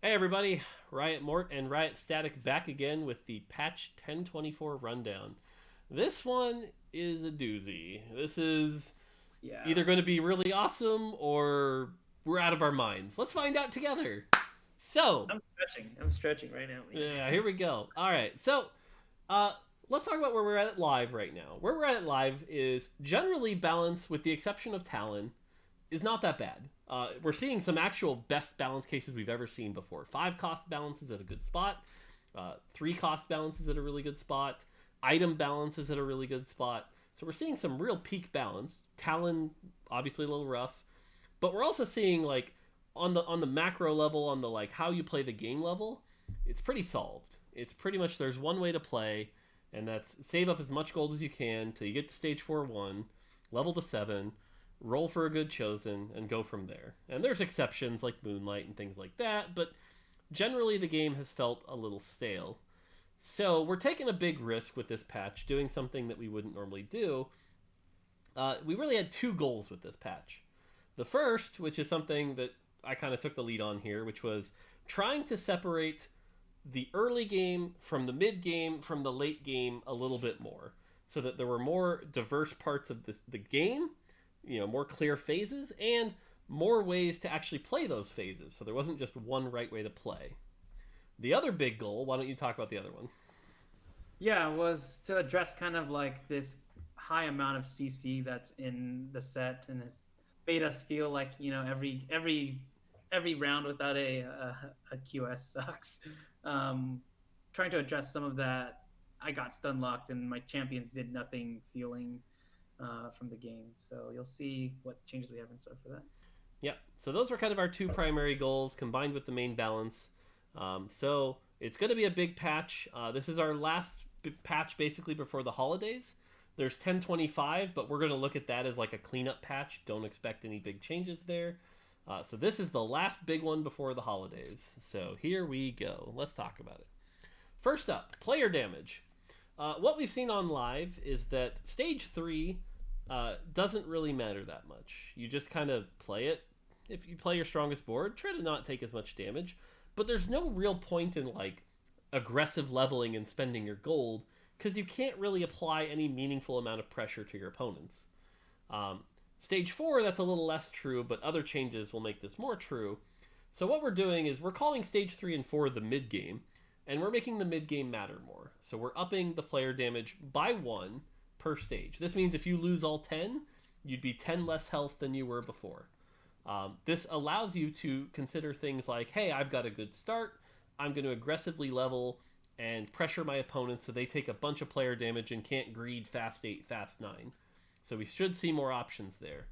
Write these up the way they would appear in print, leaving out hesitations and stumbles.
Hey everybody, Riot Mort and Riot Statikk back again with the patch 1024 rundown. This one is a doozy. This is Yeah, either going to be really awesome or we're out of our minds. Let's find out together. So, I'm stretching. I'm stretching right now, man. yeah, here we go. All right, so uh, let's talk about where we're at live right now. Where we're at live is generally balanced, with the exception of Talon, is not that bad. We're seeing some actual best balance cases we've ever seen before. 5 cost balance is at a good spot. 3 cost balance is at a really good spot. Item balance is at a really good spot. So we're seeing some real peak balance. Talon obviously a little rough, but we're also seeing like on the macro level, on the like how you play the game level, it's pretty solved. It's pretty much there's one way to play, and that's save up as much gold as you can till you get to stage 4-1, level to 7, roll for a good chosen, and go from there. And there's exceptions like Moonlight and things like that, but generally the game has felt a little stale. So we're taking a big risk with this patch, doing something that we wouldn't normally do. We really had 2 goals with this patch. The first, which is something that I kind of took the lead on here, which was trying to separate the early game from the mid game from the late game a little bit more, so that there were more diverse parts of the game, more clear phases, and more ways to actually play those phases. So there wasn't just one right way to play. The other big goal, why don't you talk about the other one? Yeah, it was to address kind of like this high amount of CC that's in the set, and has made us feel like every round without a QS sucks. Um, Trying to address some of that, I got stun locked and my champions did nothing feeling from the game. So you'll see what changes we have in store for that. Yep. So those were kind of our 2 primary goals combined with the main balance. So it's going to be a big patch. This is our last patch basically before the holidays. There's 1025, but we're going to look at that as like a cleanup patch. Don't expect any big changes there. So this is the last big one before the holidays. So here we go. Let's talk about it. First up, player damage. What we've seen on live is that stage 3 doesn't really matter that much. You just kind of play it. If you play your strongest board, try to not take as much damage. But there's no real point in like aggressive leveling and spending your gold, because you can't really apply any meaningful amount of pressure to your opponents. Um, Stage 4, that's a little less true, but other changes will make this more true. So what we're doing is we're calling stage 3 and 4 the mid game, and we're making the mid game matter more. So we're upping the player damage by 1 per stage. This means if you lose all 10, you'd be 10 less health than you were before. This allows you to consider things like, hey, I've got a good start. I'm going to aggressively level and pressure my opponents so they take a bunch of player damage and can't greed fast 8, fast 9. So we should see more options there.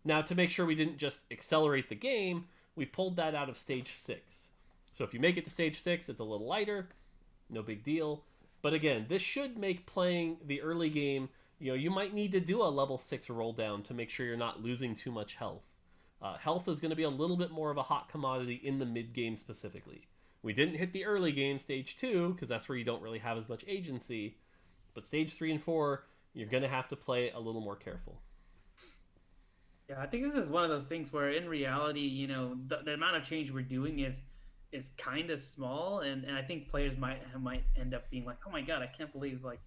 Now, to make sure we didn't just accelerate the game, we pulled that out of stage 6. So if you make it to stage 6, it's a little lighter, no big deal. But again, this should make playing the early game, you might need to do a level 6 roll down to make sure you're not losing too much health. Health is going to be a little bit more of a hot commodity in the mid game specifically. We didn't hit the early game, stage 2, because that's where you don't really have as much agency. But stage 3 and 4, you're going to have to play a little more careful. Yeah, I think this is one of those things where in reality, the amount of change we're doing is kind of small, and I think players might end up being like, oh my god, I can't believe like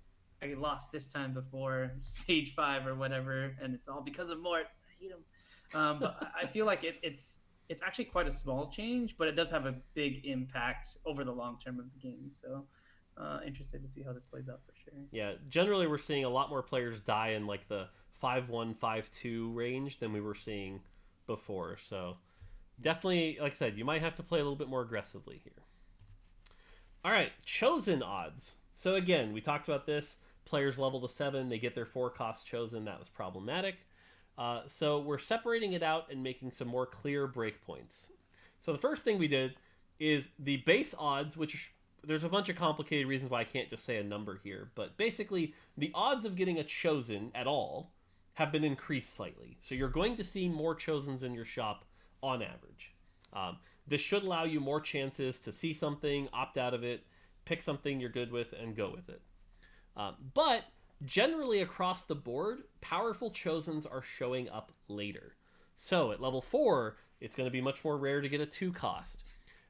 I lost this time before stage 5 or whatever, and it's all because of Mort. I hate him. But I feel like it's actually quite a small change, but it does have a big impact over the long term of the game. So interested to see how this plays out for sure. Yeah, generally we're seeing a lot more players die in like the 5-1, 5-2 range than we were seeing before. So definitely, like I said, you might have to play a little bit more aggressively here. All right, chosen odds. So again, we talked about this. Players level to 7, they get their 4 cost chosen. That was problematic. So we're separating it out and making some more clear breakpoints. So the first thing we did is the base odds, which there's a bunch of complicated reasons why I can't just say a number here, but basically the odds of getting a chosen at all have been increased slightly. So you're going to see more chosens in your shop on average. This should allow you more chances to see something, opt out of it, pick something you're good with, and go with it. But generally across the board, powerful chosens are showing up later. So at level 4, it's going to be much more rare to get a 2 cost.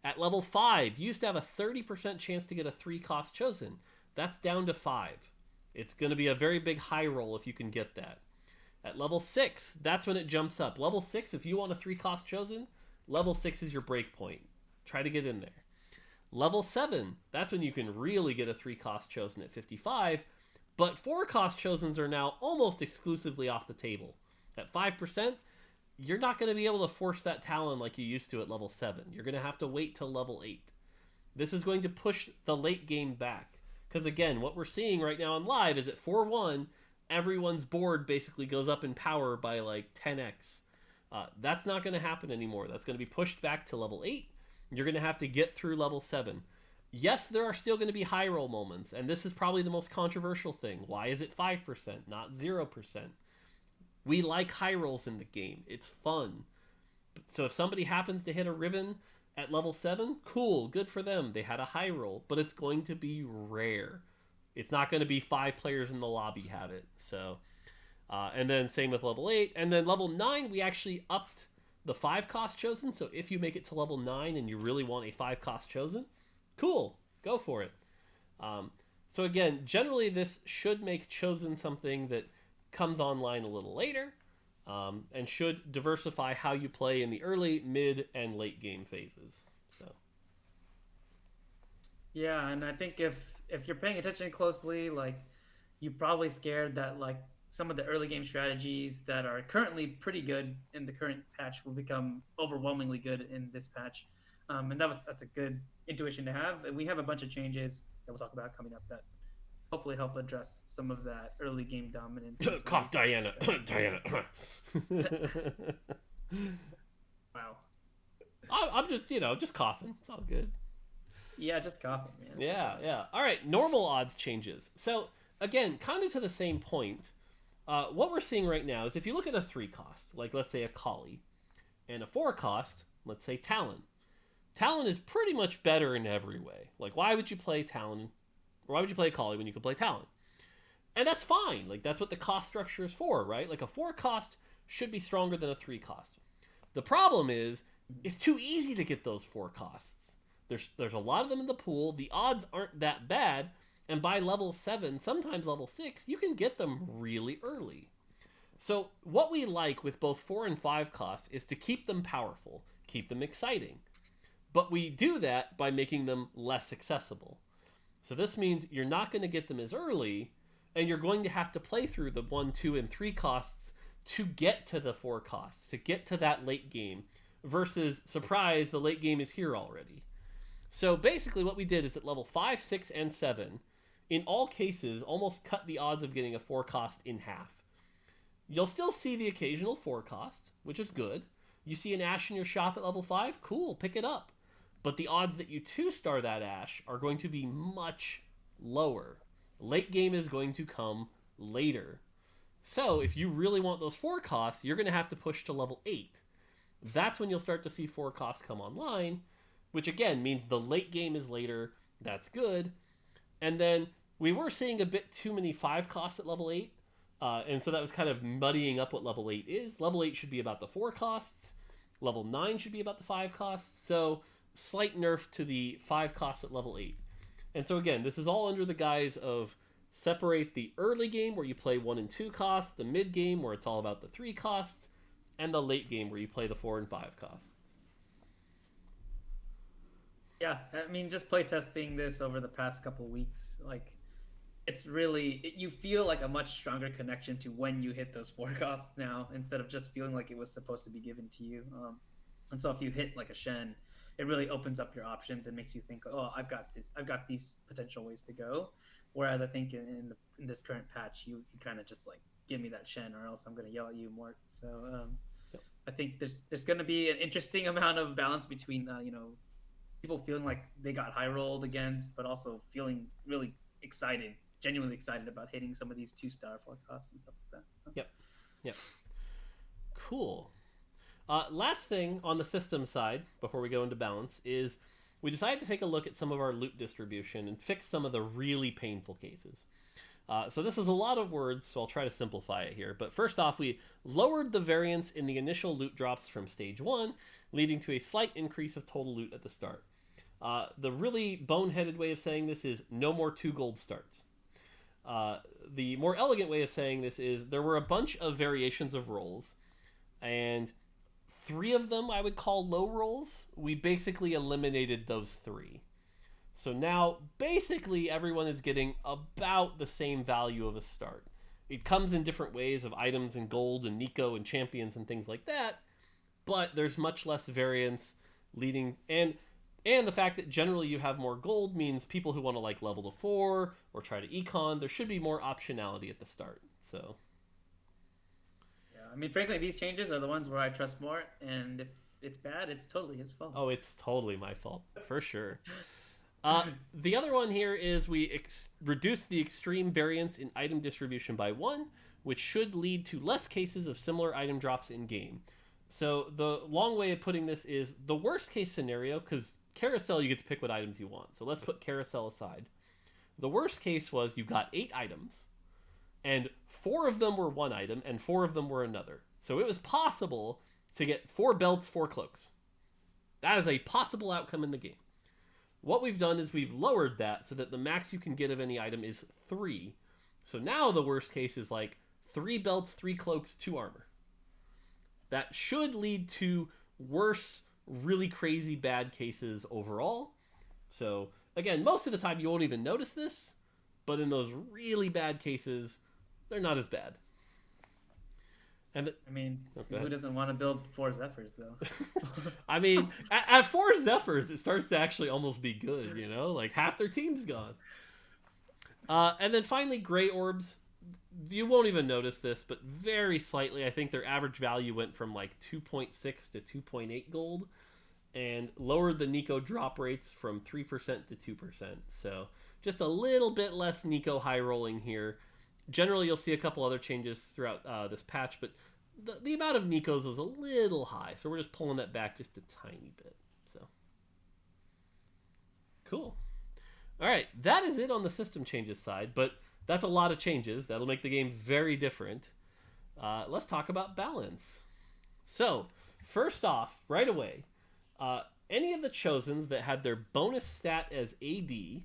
At level 5, you used to have a 30% chance to get a 3-cost chosen. That's down to 5. It's going to be a very big high roll if you can get that. At level 6, that's when it jumps up. Level 6, if you want a 3-cost chosen, level 6 is your break point. Try to get in there. Level 7, that's when you can really get a 3-cost chosen at 55, but 4-cost chosens are now almost exclusively off the table. At 5%, you're not going to be able to force that Talon like you used to at level 7. You're going to have to wait till level 8. This is going to push the late game back. Because again, what we're seeing right now on live is at 4-1, everyone's board basically goes up in power by like 10x. That's not going to happen anymore. That's going to be pushed back to level 8. You're going to have to get through level 7. Yes, there are still going to be high roll moments, and this is probably the most controversial thing. Why is it 5%, not 0%? We like high rolls in the game. It's fun. So if somebody happens to hit a Riven at level 7, cool, good for them. They had a high roll, but it's going to be rare. It's not going to be 5 players in the lobby have it. So, and then same with level 8. And then level 9, we actually upped the 5-cost chosen. So if you make it to level 9 and you really want a 5-cost chosen, cool, go for it. So again, generally this should make chosen something that comes online a little later, and should diversify how you play in the early, mid, and late game phases. So, yeah, and I think if you're paying attention closely, like, you're probably scared that like some of the early game strategies that are currently pretty good in the current patch will become overwhelmingly good in this patch, and that's a good intuition to have. And we have a bunch of changes that we'll talk about coming up that hopefully help address some of that early game dominance. Cough, Diana. Diana. Wow. I'm just, just coughing. It's all good. Yeah, just coughing, man. Yeah. All right, normal odds changes. So, again, kind of to the same point, what we're seeing right now is if you look at a 3-cost, like let's say a Kali, and a 4-cost, let's say Talon. Talon is pretty much better in every way. Like, why would you play Talon? Or why would you play Kali when you could play Talon? And that's fine. Like, that's what the cost structure is for, right? Like, a 4-cost should be stronger than a 3-cost. The problem is, it's too easy to get those 4 costs. There's a lot of them in the pool. The odds aren't that bad. And by level 7, sometimes level 6, you can get them really early. So what we like with both 4 and 5 costs is to keep them powerful, keep them exciting. But we do that by making them less accessible. So this means you're not going to get them as early, and you're going to have to play through the 1, 2, and 3 costs to get to the 4 costs, to get to that late game, versus, surprise, the late game is here already. So basically what we did is at level 5, 6, and 7, in all cases, almost cut the odds of getting a 4 cost in half. You'll still see the occasional 4 cost, which is good. You see an Ashe in your shop at level 5? Cool, pick it up. But the odds that you 2-star that Ashe are going to be much lower. Late game is going to come later. So if you really want those 4 costs, you're going to have to push to level 8. That's when you'll start to see 4 costs come online, which again means the late game is later. That's good. And then we were seeing a bit too many 5 costs at level 8. And so that was kind of muddying up what level 8 is. Level 8 should be about the 4 costs. Level 9 should be about the 5 costs. So slight nerf to the 5 costs at level 8. And so again, this is all under the guise of separate the early game where you play 1 and 2 costs, the mid game where it's all about the 3 costs, and the late game where you play the 4 and 5 costs. Yeah, I mean, just play testing this over the past couple weeks, like, it's really, you feel like a much stronger connection to when you hit those 4 costs now, instead of just feeling like it was supposed to be given to you. And so if you hit like a Shen, it really opens up your options and makes you think, oh, I've got these potential ways to go. Whereas I think in this current patch, you kind of just like, give me that Shen or else I'm going to yell at you more. So yep. I think there's going to be an interesting amount of balance between, people feeling like they got high rolled against, but also feeling really excited, genuinely excited about hitting some of these 2-star 4 costs and stuff like that. So. Yep. Cool. Last thing on the system side, before we go into balance, is we decided to take a look at some of our loot distribution and fix some of the really painful cases. So this is a lot of words, so I'll try to simplify it here. But first off, we lowered the variance in the initial loot drops from stage 1, leading to a slight increase of total loot at the start. The really boneheaded way of saying this is no more 2 gold starts. The more elegant way of saying this is there were a bunch of variations of roles, and 3 of them I would call low rolls. We basically eliminated those 3. So now, basically, everyone is getting about the same value of a start. It comes in different ways of items and gold and Nico and champions and things like that, but there's much less variance leading... And the fact that generally you have more gold means people who want to like level to 4 or try to econ, there should be more optionality at the start. So, yeah, I mean, frankly, these changes are the ones where I trust more, and if it's bad, it's totally his fault. oh, it's totally my fault for sure. The other one here is we reduce the extreme variance in item distribution by 1, which should lead to less cases of similar item drops in game. So the long way of putting this is the worst case scenario, because Carousel, you get to pick what items you want. So let's put Carousel aside. The worst case was you got 8 items, and 4 of them were one item, and 4 of them were another. So it was possible to get 4 belts, 4 cloaks. That is a possible outcome in the game. What we've done is we've lowered that so that the max you can get of any item is 3. So now the worst case is like 3 belts, 3 cloaks, 2 armor. That should lead to worse, really crazy bad cases overall. So again, most of the time you won't even notice this, but in those really bad cases, they're not as bad. And I mean, who doesn't want to build 4 Zephyrs though? I mean, at 4 Zephyrs, it starts to actually almost be good, you know? Like half their team's gone. And then finally, Gray Orbs. You won't even notice this, but very slightly, I think their average value went from like 2.6 to 2.8 gold, and lowered the Nico drop rates from 3% to 2%. So just a little bit less Nico high rolling here. Generally, you'll see a couple other changes throughout this patch, but the amount of Nikos was a little high, so we're just pulling that back just a tiny bit. So cool. All right, that is it on the system changes side, but that's a lot of changes. That'll make the game very different. Let's talk about balance. So, first off, right away, any of the Chosens that had their bonus stat as AD,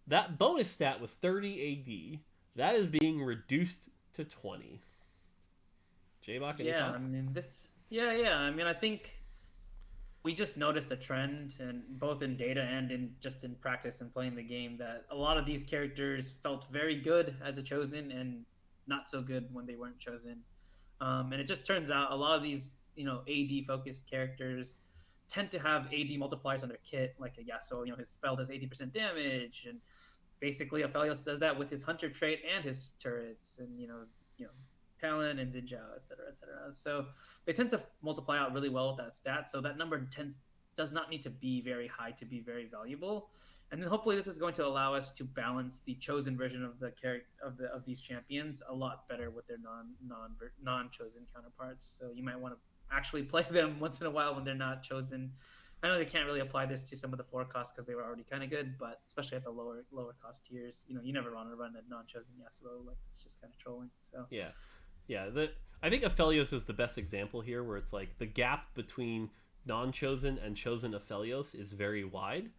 that bonus stat was 30 AD. That is being reduced to 20. J-Bach, any thoughts? I mean, I mean, I think we just noticed a trend, and both in data and in practice and playing the game, that a lot of these characters felt very good as a chosen and not so good when they weren't chosen. And it just turns out a lot of these, AD focused characters tend to have AD multipliers on their kit, like a Yasuo, his spell does 80% damage, and basically Aphelios does that with his hunter trait and his turrets, and Talon and Zinjao, etc., etc. So they tend to multiply out really well with that stat. So that number does not need to be very high to be very valuable. And then hopefully this is going to allow us to balance the chosen version of the of these champions a lot better with their non-chosen counterparts. So you might want to actually play them once in a while when they're not chosen. I know they can't really apply this to some of the 4 costs because they were already kind of good, but especially at the lower cost tiers, you never want to run a non-chosen Yasuo. Like, it's just kind of trolling. So yeah. I think Aphelios is the best example here, where it's like the gap between non-chosen and chosen Aphelios is very wide.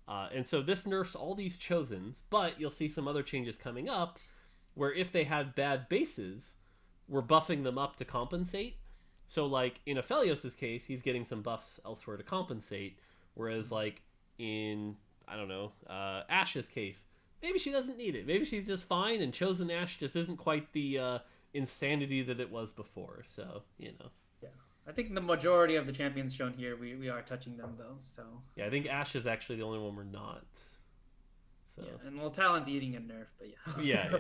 And so this nerfs all these chosens, but you'll see some other changes coming up where if they had bad bases, we're buffing them up to compensate. So like in Aphelios' case, he's getting some buffs elsewhere to compensate, whereas like in, I don't know, Ash's case, maybe she doesn't need it. Maybe she's just fine, and chosen Ash just isn't quite the insanity that it was before. So, Yeah. I think the majority of the champions shown here, we are touching them though. So yeah, I think Ash is actually the only one we're not. So yeah, and Talon's eating a nerf, but yeah. yeah.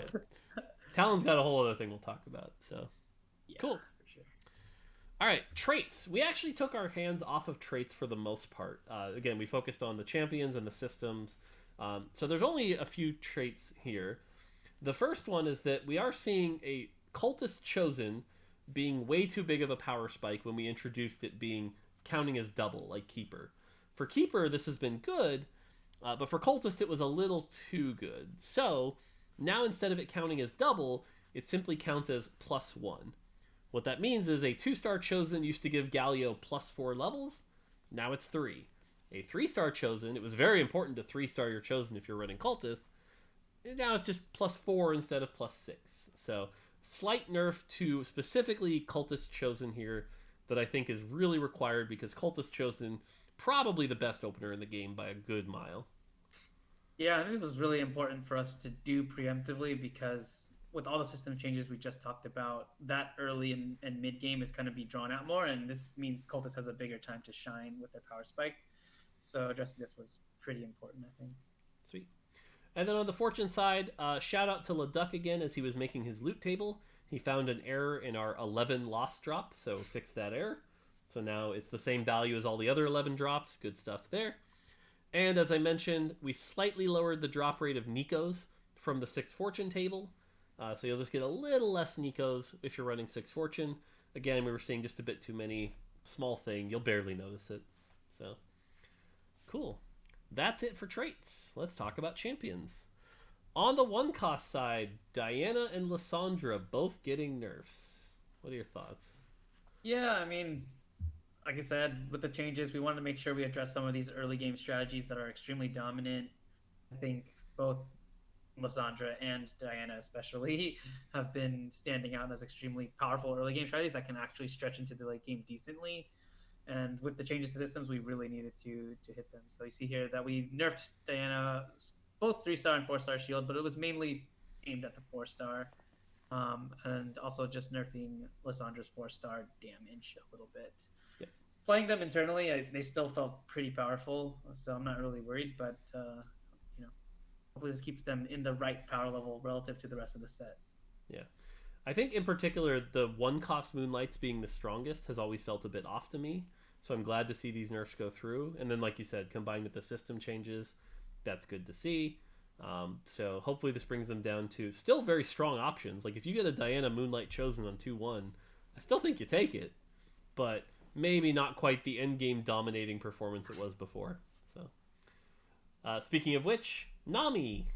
Talon's got a whole other thing we'll talk about. So cool. For sure. All right, traits. We actually took our hands off of traits for the most part. Again, we focused on the champions and the systems. So there's only a few traits here. The first one is that we are seeing a cultist chosen being way too big of a power spike when we introduced it being counting as double, like Keeper. For Keeper, this has been good, but for cultist, it was a little too good. So now instead of it counting as double, it simply counts as +1. What that means is a 2-star chosen used to give Galio +4 levels. Now it's 3. A 3-star Chosen, it was very important to 3-star your Chosen if you're running Cultist. And now it's just +4 instead of +6. So slight nerf to specifically Cultist Chosen here that I think is really required because Cultist Chosen probably the best opener in the game by a good mile. Yeah, I think this is really important for us to do preemptively because with all the system changes we just talked about, that early and mid game is going to be drawn out more, and this means Cultist has a bigger time to shine with their power spike. So addressing this was pretty important, I think. Sweet. And then on the Fortune side, shout out to Leduc again as he was making his loot table. He found an error in our 11 lost drop, so fixed that error. So now it's the same value as all the other 11 drops. Good stuff there. And as I mentioned, we slightly lowered the drop rate of Nikos from the 6 Fortune table. So you'll just get a little less Nikos if you're running 6 Fortune. Again, we were seeing just a bit too many. Small thing. You'll barely notice it. So, cool. That's it for traits. Let's talk about champions. On the 1-cost side, Diana and Lissandra both getting nerfs. What are your thoughts? Yeah, I mean, like I said, with the changes, we wanted to make sure we address some of these early game strategies that are extremely dominant. I think both Lissandra and Diana especially have been standing out as extremely powerful early game strategies that can actually stretch into the late game decently. And with the changes to systems, we really needed to hit them. So you see here that we nerfed Diana both 3-star and 4-star shield, but it was mainly aimed at the 4-star. And also just nerfing Lissandra's 4-star damage a little bit. Yep. Playing them internally, they still felt pretty powerful, so I'm not really worried. But hopefully this keeps them in the right power level relative to the rest of the set. Yeah, I think in particular the 1-cost Moonlights being the strongest has always felt a bit off to me. So I'm glad to see these nerfs go through, and then like you said, combined with the system changes, that's good to see. So hopefully this brings them down to still very strong options. Like if you get a Diana Moonlight Chosen on 2-1, I still think you take it, but maybe not quite the end game dominating performance it was before. So speaking of which, Nami,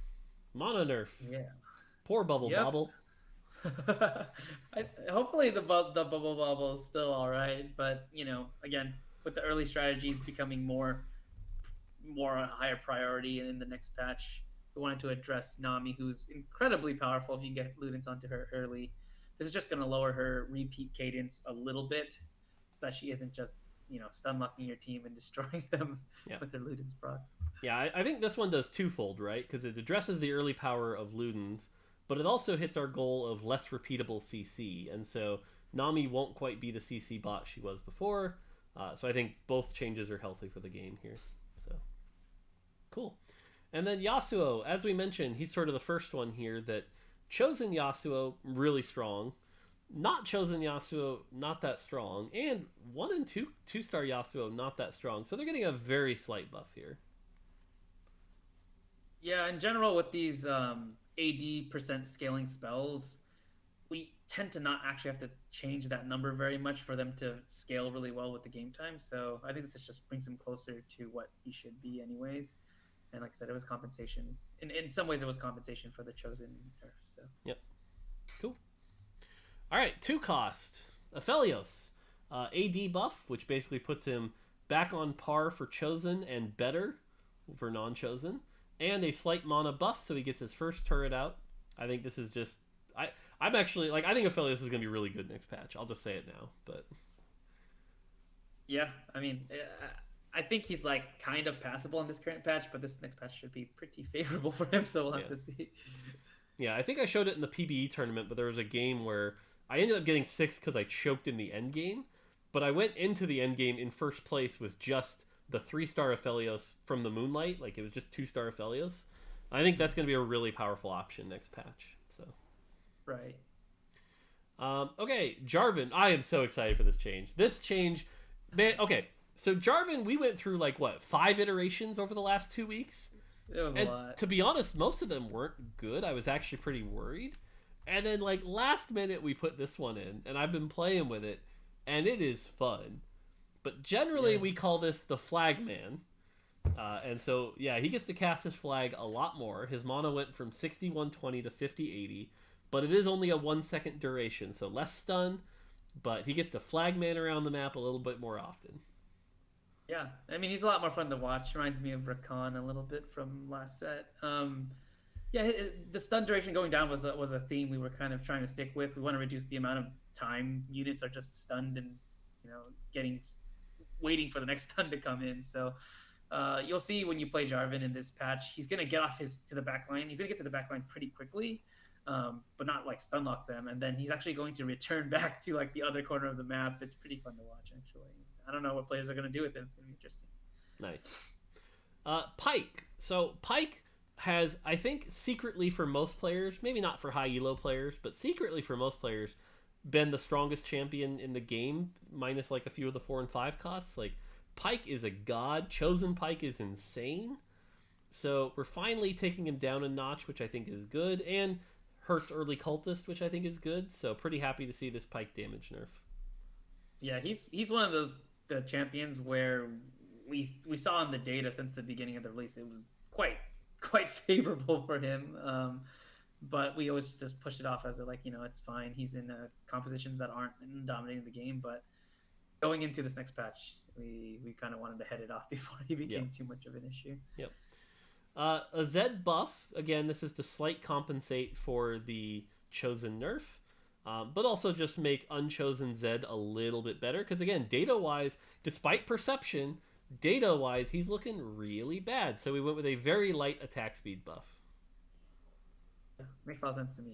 Mana nerf. Yeah. Poor Bubble Bobble. Hopefully the Bubble Bobble is still all right, but again, with the early strategies becoming more a higher priority in the next patch, we wanted to address Nami, who's incredibly powerful if you can get Ludens onto her early. This is just going to lower her repeat cadence a little bit so that she isn't just stun locking your team and destroying them with her Ludens procs. Yeah, I think this one does twofold, right? Because it addresses the early power of Ludens, but it also hits our goal of less repeatable CC, and so Nami won't quite be the CC bot she was before. So I think both changes are healthy for the game here. So cool. And then Yasuo, as we mentioned, he's sort of the first one here that chosen Yasuo, really strong. Not chosen Yasuo, not that strong. And 1 and 2-star Yasuo, not that strong. So they're getting a very slight buff here. Yeah, in general with these AD % scaling spells, we tend to not actually have to change that number very much for them to scale really well with the game time. So I think this just brings him closer to what he should be anyways. And like I said, it was compensation. In some ways, it was compensation for the chosen nerf. So yep, cool. All right, 2-cost Aphelios, AD buff, which basically puts him back on par for chosen and better for non-chosen, and a slight mana buff, so he gets his first turret out. I think this is just I'm actually I think Aphelios is gonna be really good next patch. I'll just say it now, but yeah, I mean. I think he's kind of passable in this current patch, but this next patch should be pretty favorable for him, so we'll have to see. Yeah, I think I showed it in the PBE tournament, but there was a game where I ended up getting 6th because I choked in the end game, but I went into the end game in first place with just the 3-star Aphelios from the Moonlight. It was just 2-star Aphelios. I think that's going to be a really powerful option next patch. So, right. Okay, Jarvan. I am so excited for this change. This change, man. Okay. So Jarvan, we went through 5 iterations over the last 2 weeks. It was a lot. To be honest, most of them weren't good. I was actually pretty worried. And then last minute we put this one in, and I've been playing with it, and it is fun. But generally we call this the Flag Man. And so he gets to cast his flag a lot more. His mana went from 60-120 to 50-80, but it is only a 1-second duration, so less stun. But he gets to Flag Man around the map a little bit more often. Yeah, I mean he's a lot more fun to watch. Reminds me of Rakan a little bit from last set. Yeah, the stun duration going down was a theme we were kind of trying to stick with. We want to reduce the amount of time units are just stunned and getting waiting for the next stun to come in. So you'll see when you play Jarvan in this patch, he's gonna get off his to the back line. He's gonna get to the back line pretty quickly, but not like stun lock them. And then he's actually going to return back to like the other corner of the map. It's pretty fun to watch, actually. I don't know what players are gonna do with it. It's gonna be interesting. Nice. Pyke. So Pyke has, I think, secretly for most players, maybe not for high elo players, but secretly for most players, been the strongest champion in the game, minus like a few of the 4 and 5 costs. Like, Pyke is a god. Chosen Pyke is insane. So we're finally taking him down a notch, which I think is good, and hurts early cultist, which I think is good. So pretty happy to see this Pyke damage nerf. Yeah, he's one of those the champions where we saw in the data since the beginning of the release it was quite favorable for him. But we always just pushed it off as it's fine. He's in compositions that aren't dominating the game. But going into this next patch, we kind of wanted to head it off before he became too much of an issue. Yep. A Zed buff, again, this is to slight compensate for the Chosen nerf, but also just make Unchosen Zed a little bit better. Because again, data-wise, despite perception, data-wise, he's looking really bad. So we went with a very light attack speed buff. Makes a lot of sense to me.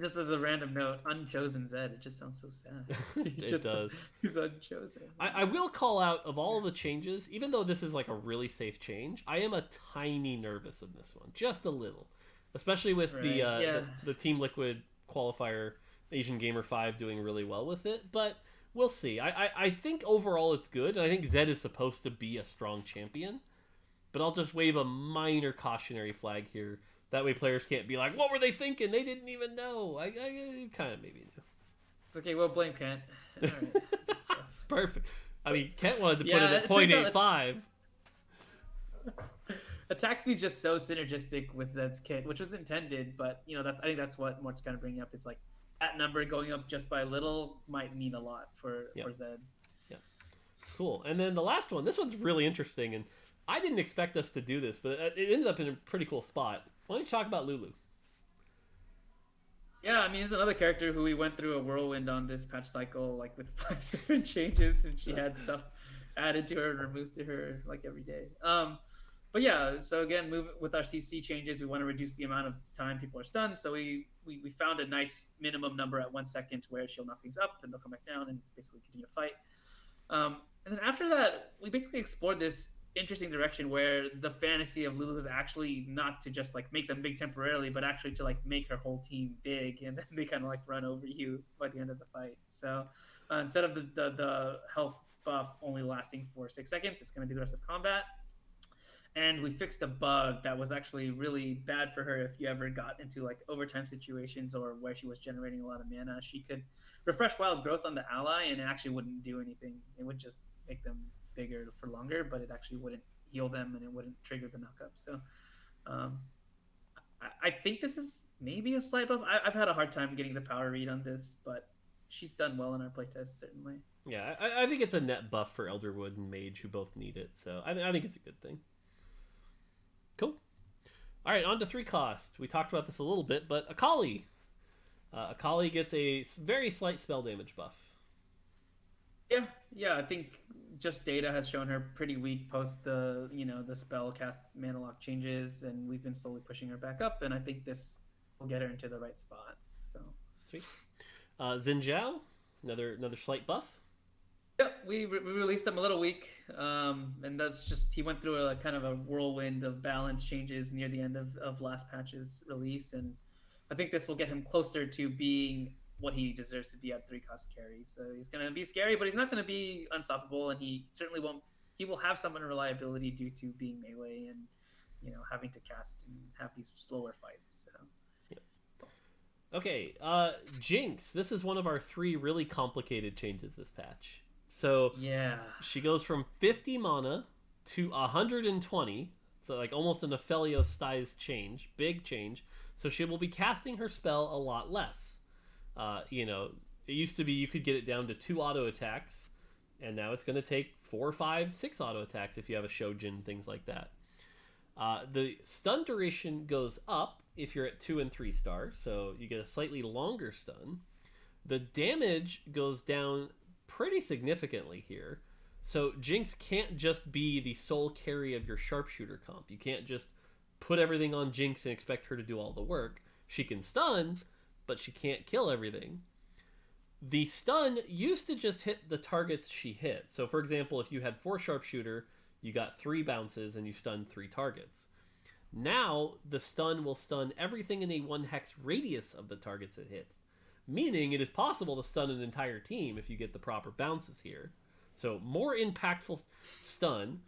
Just as a random note, Unchosen Zed, it just sounds so sad. It does. He's unchosen. I will call out, of all of the changes, even though this is like a really safe change, I am a tiny nervous of this one. Just a little. Especially with the Team Liquid qualifier, Asian Gamer 5 doing really well with it. But we'll see. I think overall it's good. I think Zed is supposed to be a strong champion. But I'll just wave a minor cautionary flag here. That way players can't be like, what were they thinking? They didn't even know. I kind of maybe knew. It's okay, we'll blame Kent. All right. Perfect. I mean, Kent wanted to put it at 0.85. Attack speed's just so synergistic with Zed's kit, which was intended, but I think that's what Mort's kind of bringing up. Is like that number going up just by a little might mean a lot for Zed. Yeah. Cool. And then the last one, this one's really interesting, and I didn't expect us to do this, but it ended up in a pretty cool spot. Why don't you talk about Lulu? Yeah, I mean, he's another character who we went through a whirlwind on this patch cycle, like with 5 different changes, and she had stuff added to her and removed to her like every day. But yeah, so again, with our CC changes, we want to reduce the amount of time people are stunned. So we found a nice minimum number at 1 second where she'll knock things up and they'll come back down and basically continue to fight. And then after that, we basically explored this interesting direction where the fantasy of Lulu is actually not to just like make them big temporarily, but actually to like make her whole team big, and then they kind of like run over you by the end of the fight. So instead of the health buff only lasting for 6 seconds, it's going to be the rest of combat. And we fixed a bug that was actually really bad for her. If you ever got into like overtime situations or where she was generating a lot of mana, she could refresh wild growth on the ally and it actually wouldn't do anything. It would just make them bigger for longer, but it actually wouldn't heal them and it wouldn't trigger the knockup. So I think this is maybe a slight buff. I've had a hard time getting the power read on this, but she's done well in our playtest, certainly. Yeah, I think it's a net buff for Elderwood and Mage, who both need it. So I think it's a good thing. Cool. All right, on to 3 cost. We talked about this a little bit, but Akali. Akali gets a very slight spell damage buff. Yeah, I think just data has shown her pretty weak post the spell cast mana lock changes, and we've been slowly pushing her back up, and I think this will get her into the right spot. So sweet. Xin Zhao, another slight buff. Yeah, we released him a little weak, and that's just he went through a kind of a whirlwind of balance changes near the end of last patch's release, and I think this will get him closer to being what he deserves to be at 3 cost carry. So he's going to be scary, but he's not going to be unstoppable, and he certainly won't. He will have some unreliability due to being melee and having to cast and have these slower fights. So. Yeah. Okay, Jinx. This is one of our 3 really complicated changes this patch. So yeah, she goes from 50 mana to 120. So like almost an Aphelios size change, big change. So she will be casting her spell a lot less. It used to be you could get it down to 2 auto attacks, and now it's going to take 4, 5, 6 auto attacks if you have a Shojin, things like that. The stun duration goes up if you're at 2 and 3 stars, so you get a slightly longer stun. The damage goes down pretty significantly here. So Jinx can't just be the sole carry of your sharpshooter comp. You can't just put everything on Jinx and expect her to do all the work. She can stun, but she can't kill everything. The stun used to just hit the targets she hit. So for example, if you had 4 sharpshooter, you got 3 bounces and you stunned 3 targets. Now the stun will stun everything in a 1 hex radius of the targets it hits, meaning it is possible to stun an entire team if you get the proper bounces here. So more impactful stun.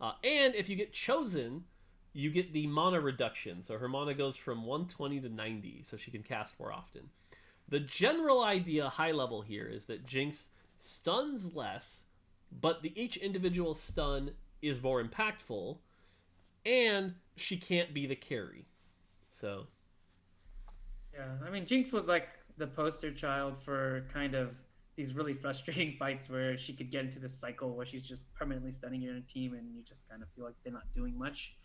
And if you get chosen, you get the mana reduction. So her mana goes from 120 to 90, so she can cast more often. The general idea, high level here, is that Jinx stuns less, but each individual stun is more impactful, and she can't be the carry. So, yeah, I mean, Jinx was like the poster child for kind of these really frustrating fights where she could get into this cycle where she's just permanently stunning your team and you just kind of feel like they're not doing much.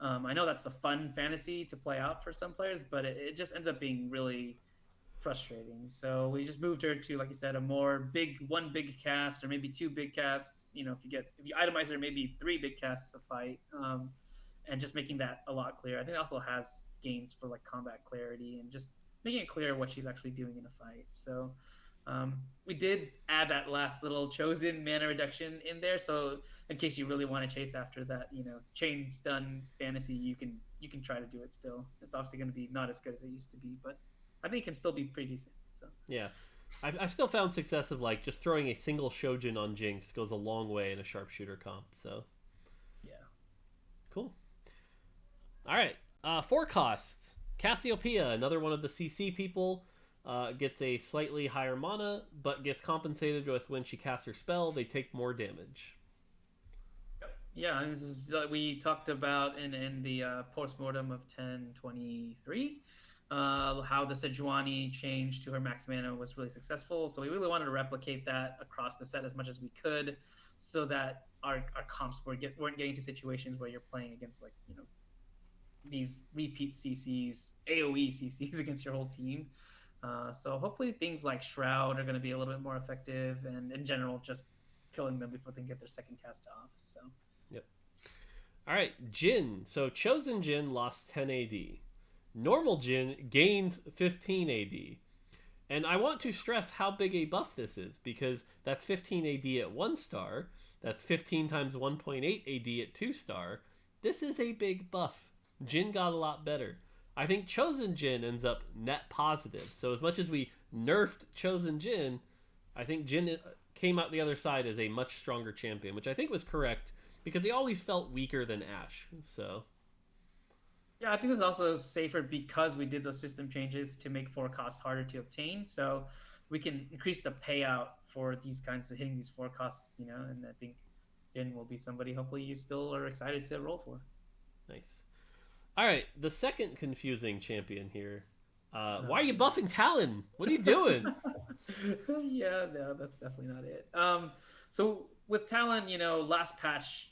I know that's a fun fantasy to play out for some players, but it just ends up being really frustrating. So we just moved her to, like you said, a more one big cast or maybe 2 big casts. You know, if you itemize her, maybe 3 big casts a fight, and just making that a lot clearer. I think it also has gains for like combat clarity and just making it clear what she's actually doing in a fight. So we did add that last little chosen mana reduction in there, so in case you really want to chase after that, chain stun fantasy, you can try to do it still. It's obviously going to be not as good as it used to be, but I think it can still be pretty decent. So yeah, I've still found success of like just throwing a single Shojin on Jinx goes a long way in a sharpshooter comp. So yeah, cool. All right, 4 costs. Cassiopeia, another one of the CC people. Gets a slightly higher mana, but gets compensated with when she casts her spell, they take more damage. Yeah, and this is we talked about in the postmortem of 1023, how the Sejuani change to her max mana was really successful. So we really wanted to replicate that across the set as much as we could, so that our comps weren't getting to situations where you're playing against these repeat CCs, AOE CCs against your whole team. So hopefully things like Shroud are going to be a little bit more effective, and in general, just killing them before they get their second cast off. So, yep. All right, Jhin. So Chosen Jhin lost 10 AD. Normal Jhin gains 15 AD. And I want to stress how big a buff this is, because that's 15 AD at 1 star. That's 15 times 1.8 AD at 2 star. This is a big buff. Jhin got a lot better. I think Chosen Jhin ends up net positive. So as much as we nerfed Chosen Jhin, I think Jhin came out the other side as a much stronger champion, which I think was correct, because he always felt weaker than Ashe. So yeah, I think this is also safer because we did those system changes to make 4 costs harder to obtain. So we can increase the payout for these kinds of hitting these 4 costs, and I think Jhin will be somebody hopefully you still are excited to roll for. Nice. All right, the second confusing champion here. Why are you buffing Talon? What are you doing? Yeah, no, that's definitely not it. So with Talon, last patch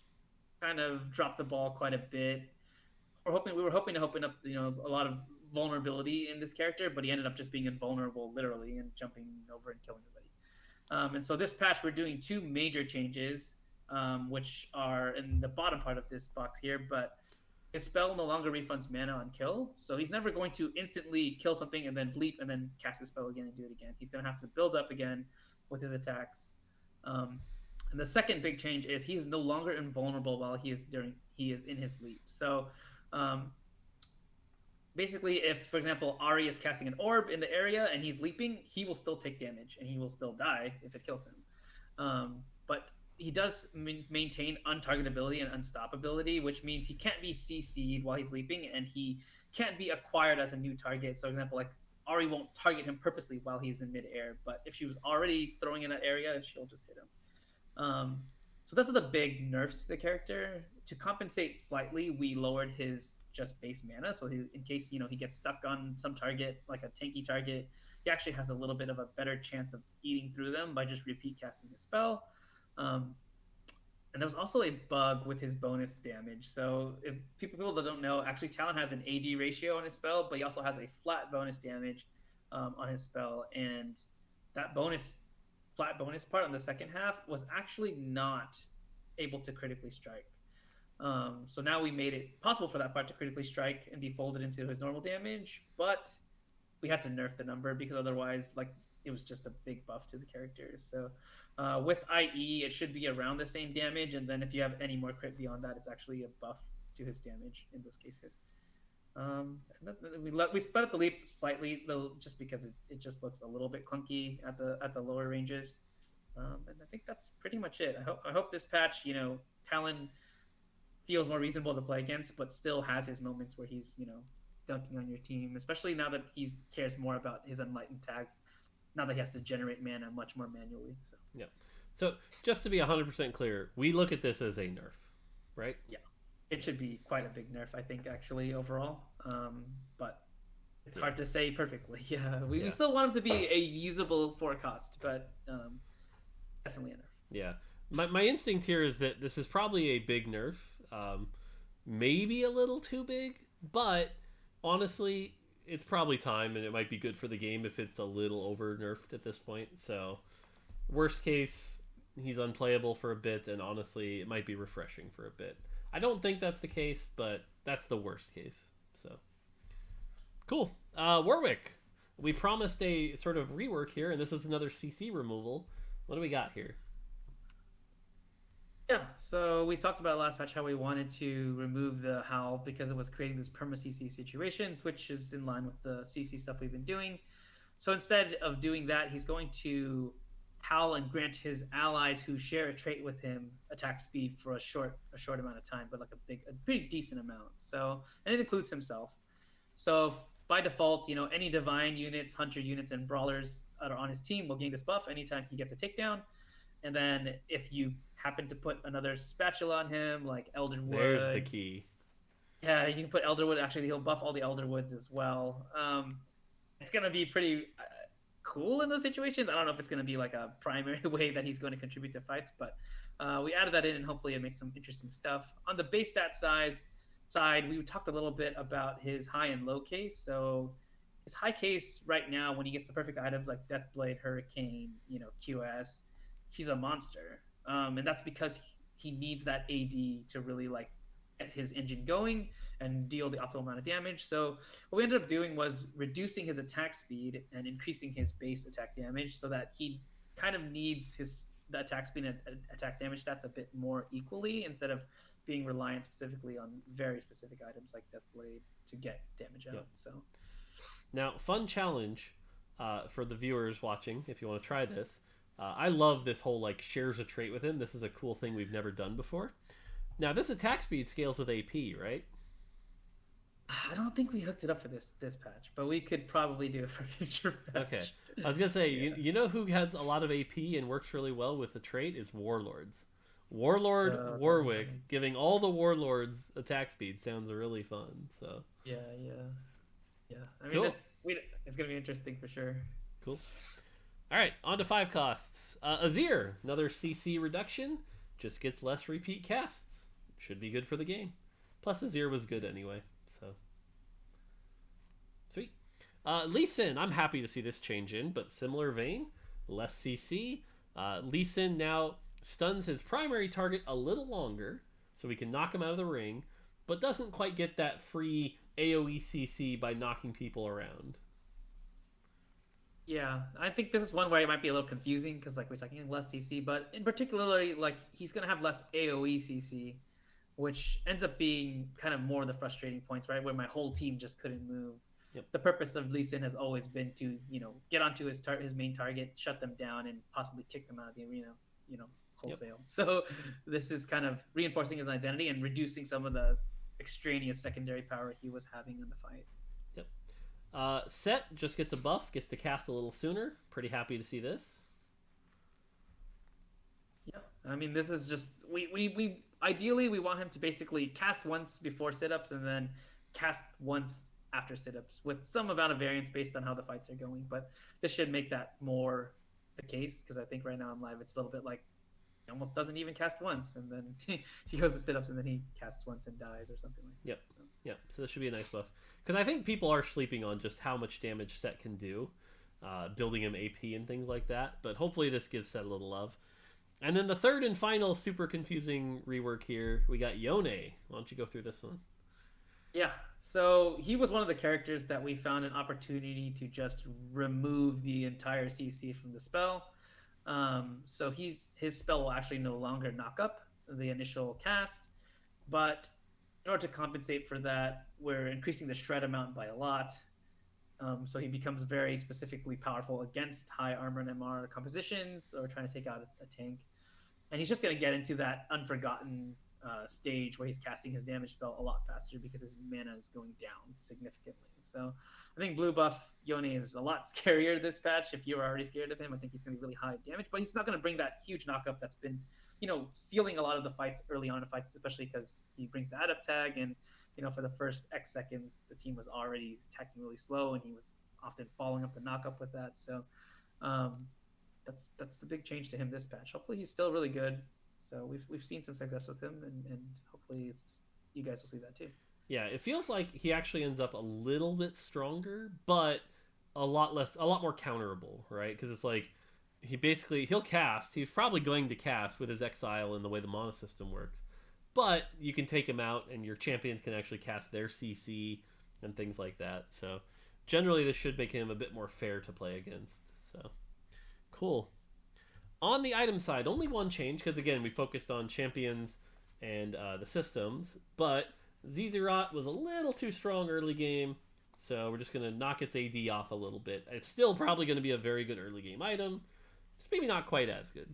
kind of dropped the ball quite a bit. We were hoping to open up, a lot of vulnerability in this character, but he ended up just being invulnerable, literally, and jumping over and killing everybody. And so this patch, we're doing 2 major changes, which are in the bottom part of this box here, but his spell no longer refunds mana on kill, so he's never going to instantly kill something and then leap and then cast his spell again and do it again. He's going to have to build up again with his attacks. And the second big change is he's no longer invulnerable while he is in his leap. So basically, if, for example, Ahri is casting an orb in the area and he's leaping, he will still take damage and he will still die if it kills him. But he does maintain untargetability and unstoppability, which means he can't be CC'd while he's leaping, and he can't be acquired as a new target. So, for example, like Ahri won't target him purposely while he's in midair, but if she was already throwing in that area, she'll just hit him. So those are the big nerfs to the character. To compensate slightly, we lowered his just base mana, so in case he gets stuck on some target, like a tanky target, he actually has a little bit of a better chance of eating through them by just repeat casting his spell. And there was also a bug with his bonus damage. So if people that don't know, actually Talon has an AD ratio on his spell, but he also has a flat bonus damage on his spell, and that flat bonus part on the second half was actually not able to critically strike. So now we made it possible for that part to critically strike and be folded into his normal damage, but we had to nerf the number because otherwise, like, it was just a big buff to the characters. So with IE, it should be around the same damage, and then if you have any more crit beyond that, it's actually a buff to his damage in those cases. We sped up the leap slightly, though, just because it just looks a little bit clunky at the lower ranges. And I think that's pretty much it. I hope this patch, Talon feels more reasonable to play against, but still has his moments where he's dunking on your team, especially now that he cares more about his Enlightened tag. Now that he has to generate mana much more manually. So Yeah. So just to be 100% clear, we look at this as a nerf, right? yeah, it should be quite a big nerf, I think, actually overall. But it's hard to say perfectly. Yeah, we still want him to be a usable forecast, but definitely a nerf. Yeah. My instinct here is that this is probably a big nerf. Maybe a little too big, but honestly, it's probably time, and it might be good for the game if it's a little over nerfed at this point. So, worst case, he's unplayable for a bit, and honestly, it might be refreshing for a bit. I don't think that's the case, but that's the worst case. So, cool. Warwick, we promised a sort of rework here, and this is another CC removal. What do we got here? Yeah, so we talked about last patch how we wanted to remove the howl because it was creating this perma CC situations, which is in line with the CC stuff we've been doing. So instead of doing that, he's going to howl and grant his allies who share a trait with him attack speed for a short amount of time, but like a pretty decent amount. So, and it includes himself. So by default, any divine units, hunter units, and brawlers that are on his team will gain this buff anytime he gets a takedown. And then if you happen to put another spatula on him, like Elderwood. There's the key. Yeah, you can put Elderwood. Actually, he'll buff all the Elderwoods as well. It's going to be pretty cool in those situations. I don't know if it's going to be like a primary way that he's going to contribute to fights, but we added that in, and hopefully it makes some interesting stuff. On the base stat side, we talked a little bit about his high and low case. So his high case right now, when he gets the perfect items like Deathblade, Hurricane, QS, he's a monster. And that's because he needs that AD to really like get his engine going and deal the optimal amount of damage. So what we ended up doing was reducing his attack speed and increasing his base attack damage so that he kind of needs the attack speed and attack damage stats a bit more equally instead of being reliant specifically on very specific items like Deathblade to get damage out. Yep. So now, fun challenge for the viewers watching if you want to try this. I love this whole like shares a trait with him. This is a cool thing we've never done before. Now this attack speed scales with AP, right? I don't think we hooked it up for this patch, but we could probably do it for future patch. Okay, I was gonna say you know who has a lot of AP and works really well with the trait is Warlords. Warwick giving all the Warlords attack speed sounds really fun. So yeah. I mean, cool. It's gonna be interesting for sure. Cool. All right, on to 5 costs. Azir, another CC reduction, just gets less repeat casts. Should be good for the game. Plus, Azir was good anyway, so. Sweet. Lee Sin, I'm happy to see this change in, but similar vein, less CC. Lee Sin now stuns his primary target a little longer, so we can knock him out of the ring, but doesn't quite get that free AoE CC by knocking people around. Yeah, I think this is one where it might be a little confusing because like we're talking less CC, but in particularly like he's gonna have less AoE CC, which ends up being kind of more the frustrating points, right? Where my whole team just couldn't move. Yep. The purpose of Lee Sin has always been to get onto his main target, shut them down, and possibly kick them out of the arena, wholesale. Yep. So this is kind of reinforcing his identity and reducing some of the extraneous secondary power he was having in the fight. Set just gets a buff, gets to cast a little sooner. Pretty happy to see this. Yeah, I mean, this is just we ideally we want him to basically cast once before sit-ups and then cast once after sit-ups with some amount of variance based on how the fights are going. But this should make that more the case because I think right now on live it's a little bit like he almost doesn't even cast once, and then he goes to sit-ups and then he casts once and dies or something like Yep. that. So. Yep. So this should be a nice buff. Because I think people are sleeping on just how much damage Set can do, building him AP and things like that. But hopefully this gives Set a little love. And then the third and final super confusing rework here, we got Yone. Why don't you go through this one? Yeah, so he was one of the characters that we found an opportunity to just remove the entire CC from the spell. So his spell will actually no longer knock up the initial cast, but in order to compensate for that, we're increasing the shred amount by a lot. So he becomes very specifically powerful against high armor and MR compositions or trying to take out a tank. And he's just going to get into that unforgotten stage where he's casting his damage spell a lot faster because his mana is going down significantly. So I think blue buff Yone is a lot scarier this patch. If you were already scared of him, I think he's going to be really high damage, but he's not going to bring that huge knockup that's been, sealing a lot of the fights early on in fights, especially because he brings the adept tag. And, for the first X seconds, the team was already attacking really slow and he was often following up the knockup with that. So that's the big change to him this patch. Hopefully he's still really good. So we've seen some success with him, and hopefully you guys will see that too. Yeah, it feels like he actually ends up a little bit stronger, but a lot more counterable, right? Because it's like he'll cast. He's probably going to cast with his exile and the way the mana system works, but you can take him out, and your champions can actually cast their CC and things like that. So generally, this should make him a bit more fair to play against. So cool. On the item side, only one change, because again, we focused on champions and the systems, but Zizirot was a little too strong early game, so we're just going to knock its AD off a little bit. It's still probably going to be a very good early game item, just maybe not quite as good.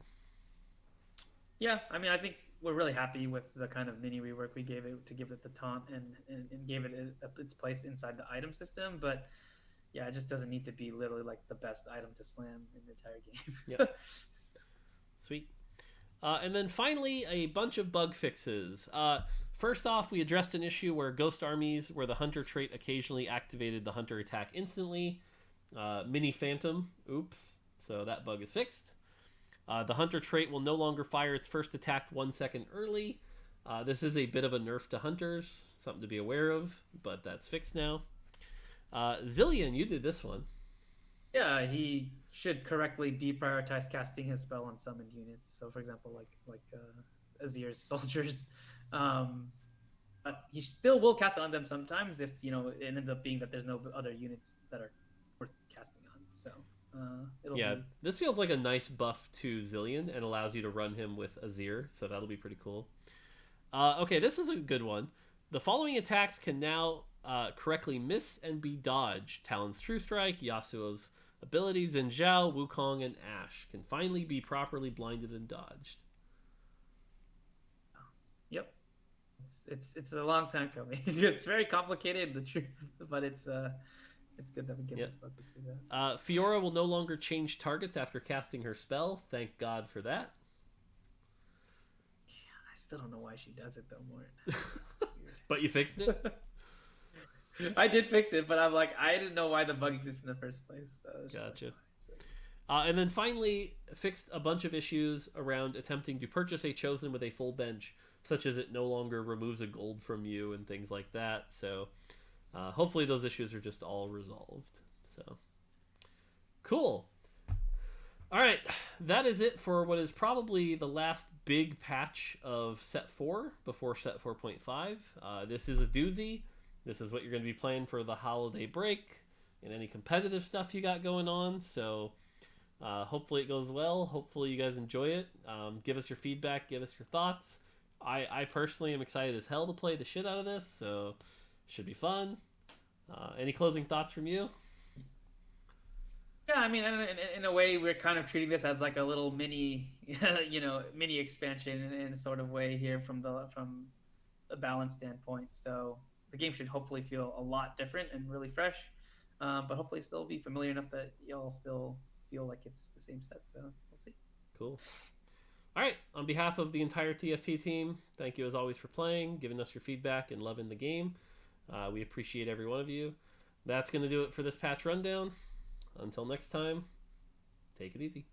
Yeah, I mean, I think we're really happy with the kind of mini rework we gave it to give it the taunt and gave it its place inside the item system, but yeah, it just doesn't need to be literally like the best item to slam in the entire game. Yep. Sweet. And then finally, a bunch of bug fixes. First off, we addressed an issue where Ghost Armies, where the Hunter trait occasionally activated the Hunter attack instantly. Mini Phantom, oops. So that bug is fixed. The Hunter trait will no longer fire its first attack 1 second early. This is a bit of a nerf to Hunters, something to be aware of, but that's fixed now. Zillion, you did this one. Yeah, he should correctly deprioritize casting his spell on summoned units. So, for example, like Azir's soldiers, but he still will cast it on them sometimes if it ends up being that there's no other units that are worth casting on. So, this feels like a nice buff to Zillion and allows you to run him with Azir, so that'll be pretty cool. Okay, this is a good one. The following attacks can now correctly miss and be dodged. Talon's True Strike, Yasuo's abilities, and Zhao, Wukong, and Ashe can finally be properly blinded and dodged. Yep, it's a long time coming. It's very complicated, the truth, but it's good that we get this bug fixes out. Fiora will no longer change targets after casting her spell. Thank God for that. I still don't know why she does it though, Mort. But you fixed it? I did fix it, but I'm like, I didn't know why the bug exists in the first place. Gotcha. And then finally, fixed a bunch of issues around attempting to purchase a Chosen with a full bench, such as it no longer removes a gold from you and things like that. So hopefully those issues are just all resolved. So cool. All right, that is it for what is probably the last big patch of Set 4 before Set 4.5. This is a doozy. This is what you're going to be playing for the holiday break and any competitive stuff you got going on. So hopefully it goes well. Hopefully you guys enjoy it. Give us your feedback. Give us your thoughts. I personally am excited as hell to play the shit out of this. So it should be fun. Any closing thoughts from you? Yeah, I mean, in a way, we're kind of treating this as like a little mini, mini expansion in a sort of way here from a balance standpoint. So the game should hopefully feel a lot different and really fresh, but hopefully still be familiar enough that y'all still feel like it's the same set. So we'll see. Cool. All right. On behalf of the entire TFT team, thank you as always for playing, giving us your feedback, and loving the game. We appreciate every one of you. That's going to do it for this patch rundown. Until next time, take it easy.